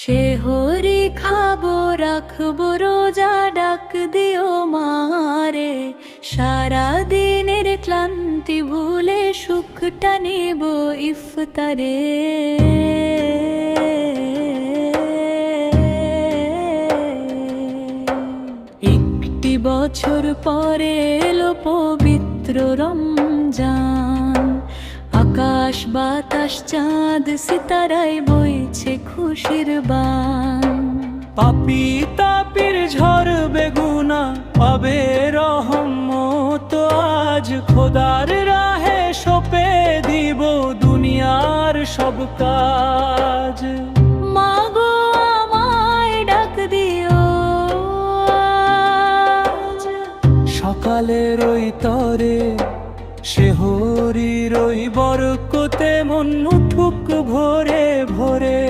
সেহরি খাবো রাখবো রোজা, ডাক দিও মারে। সারা দিনের ক্লান্তি ভুলে সুখটা নেব ইফতারে। একটি বছর পরে এলো পবিত্র রমজান। আকাশ বাতাস চাঁদ সিতারায় বইছে খুশির বান। পাপী তাপির ঝরবে গুনাহ, পাবে রহমত আজ। খোদার রাহে সঁপে দিব দুনিয়ার সব কাজ। মাগো আমায় ডাক দিও আজ। সকালের ওই তরে সেহরির ওই বরকতে মন উঠুক ভোরে ভোরে।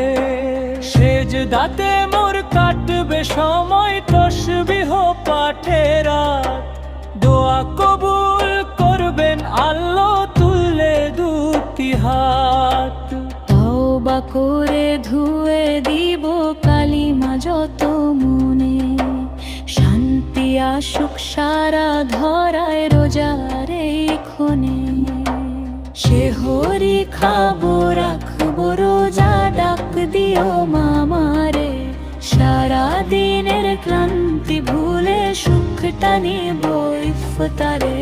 সেজদাতে মোর কাটবে সময় তসবিহ পাঠে রাত। দোয়া কবুল করবেন আল্লাহ তুললে দুটি হাত। তওবা করে ধুয়ে দিব কালিমা যত মনে। শান্তি আসুক সারা ধরায় রোজার এই ক্ষণে। সেহরি খাবো রাখবো রোজা, ডাক দিও মামারে। সারা দিনের ক্লান্তি ভুলে সুখটা নেব ইফতারে।